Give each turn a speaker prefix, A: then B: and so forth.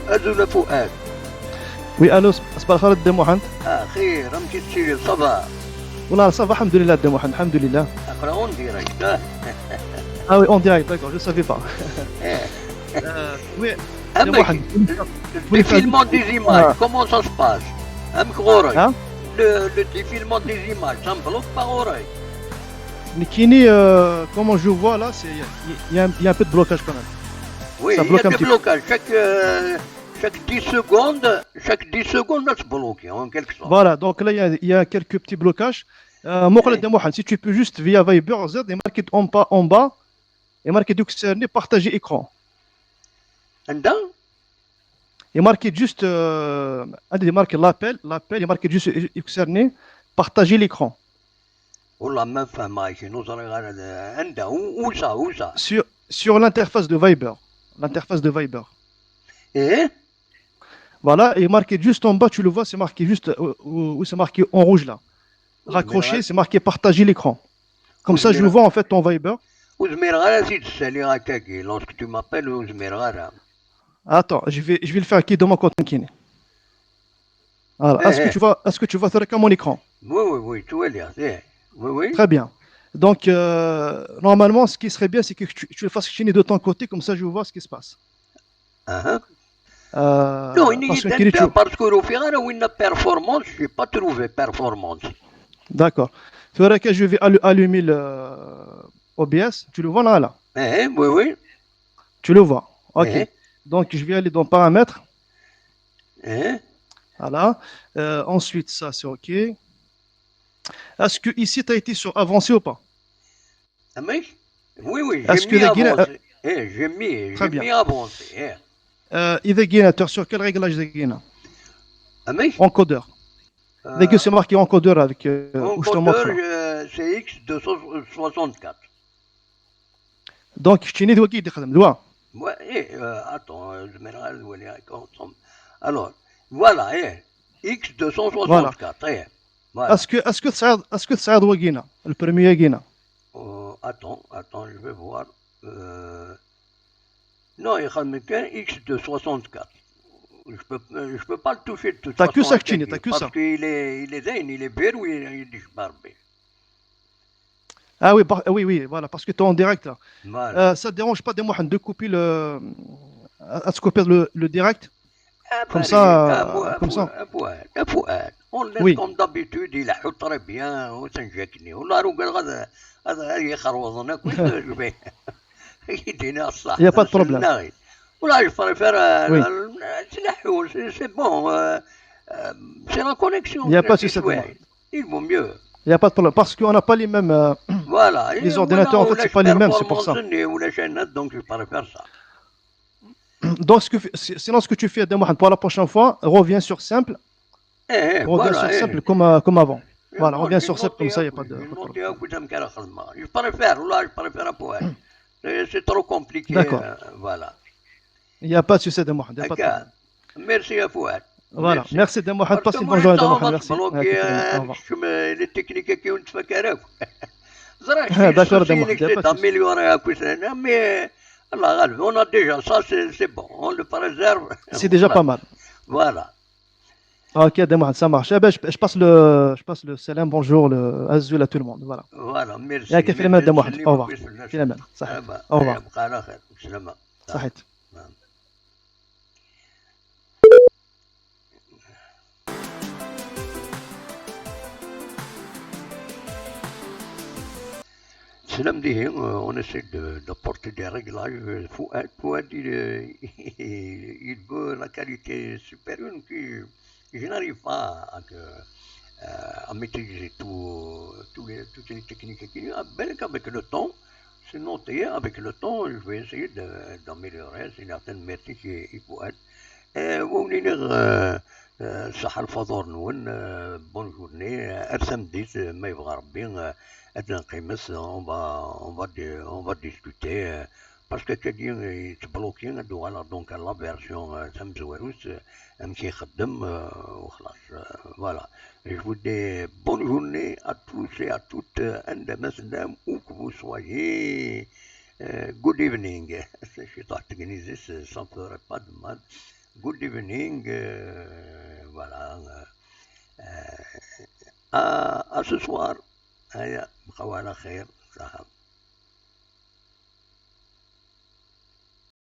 A: أزول فؤاد.
B: وي الو، صباح الخير الدي محمد.
A: خير راك تسير صباح.
B: والله صافا الحمد لله الدي محمد الحمد لله.
A: اقرا اون ديريكت.
B: اه وي اون ديريكت داكور جو سافي با. وي الدي محمد
A: défilement des images, comment ça se passe?
B: Hein?
A: Le défilement des images, ça me bloque par oreille.
B: Nikini, comment je vois là, il y a un peu de blocage quand même.
A: Oui,
B: ça
A: il y
B: bloque
A: a
B: un
A: des
B: petit
A: blocages. Chaque 10 secondes, là, c'est bloqué en quelque sorte.
B: Voilà, donc là il y a quelques petits blocages. Si tu peux juste via Viber Z et marquer en bas et marquer partager écran. Et marquer juste marquer l'appel et marquer juste concerné partager l'écran.
A: والله ما نفهم هاي شنو صار عنده où ça
B: sur l'interface de Viber. L'interface de Viber.
A: Eh?
B: Voilà, et marqué juste en bas, tu le vois, c'est marqué juste où c'est marqué en rouge là. Raccroché, c'est marqué partager l'écran. Comme ça, je le vois en fait ton Viber.
A: Lorsque tu m'appelles Ouzmirgara.
B: Attends, je vais le faire qui de mon côté. Voilà. Est-ce que tu vois faire mon écran?
A: Oui, tu vois là. Oui.
B: Très bien. Donc, normalement, ce qui serait bien, c'est que tu le fasses chiner de ton côté, comme ça, je vois ce qui se passe.
A: Non, parce que au final, où il y a performance, je n'ai pas trouvé performance.
B: D'accord. Tu verras que je vais allumer le OBS. Tu le vois là?
A: Oui.
B: Tu le vois. Ok. Donc, je vais aller dans paramètres. Voilà. Ensuite, ça, c'est ok. Est-ce que ici, tu as été sur avancé ou pas?
A: Oui, j'ai mis avancé. J'ai mis avancé.
B: إذا sur quel réglage إذا encodeur. Dès que c'est marqué encodeur avec
A: encodeur, c'est X264.
B: Donc, je t'ai dit qu'il يخدم دوا.
A: Attends, alors, voilà, X264.
B: Voilà. Est-ce que ça وقينا le premier قينا?
A: Attends, je vais voir. Non, il y a qu'un X264. Je peux pas le toucher de toute façon.
B: T'as que ça que tu n'as,
A: parce qu'il est verrouillé, il est barbé.
B: Ah oui, voilà, parce que tu es en direct là.
A: Voilà.
B: Ça ne dérange pas de couper le direct. Comme ça.
A: On laisse comme d'habitude, il a très bien, on s'injecte. On l'a regardé, il
B: n'y a pas de problème.
A: Là, je préfère. C'est bon. C'est la connexion.
B: Il n'y a pas de souci.
A: Il vaut mieux.
B: Il n'y a pas de problème. Parce qu'on n'a pas les mêmes.
A: Voilà.
B: Les ordinateurs, en fait, c'est pas les mêmes, c'est pour ça.
A: Donc, je préfère ça.
B: Donc, sinon, ce que tu fais, pour la prochaine fois, reviens sur simple. Reviens sur simple comme avant. Voilà, reviens sur simple comme ça, il n'y a pas de problème.
A: Je préfère un poil. C'est trop compliqué.
B: D'accord.
A: Voilà.
B: Il n'y a pas de souci de Mohamed.
A: Merci à Fouad.
B: Voilà, merci de Mohamed. Passe une bonne journée de Mohamed. Merci.
A: Les techniques qui ont fait
B: D'accord de
A: Mohamed. Mais on a déjà ça, c'est bon. On le préserve.
B: C'est déjà pas mal.
A: Voilà.
B: Ok, de Mohamed, ça marche. Je passe le salam, bonjour, le azul à tout le monde.
A: Voilà, merci.
B: يا كيف لما de Mohamed. Au revoir. صحيح. Au revoir. صحيح.
A: On essaie d'apporter des réglages. Fouad, il veut la qualité supérieure. Je n'arrive pas à maîtriser toutes les techniques qu'il y a. Avec le temps, c'est noté, avec le temps, je vais essayer d'améliorer certaines maîtrises qu'il faut être. صح الفضور نون بون جورني ارسم ديت ما يبغى ربي ادنا نقيمس on va discuter parce que كاين يتبلوكي ندو على دونك لا فيرسيون تم زواروس امشي يخدم وخلاص فوالا. Je vous dis bonne journée à tous et à toutes عندما سلام où que vous soyez. Good evening. Je t'organise, ça ne ferait pas de mal. good evening. Voilà. À ce soir. Aya, bqaw ala khair.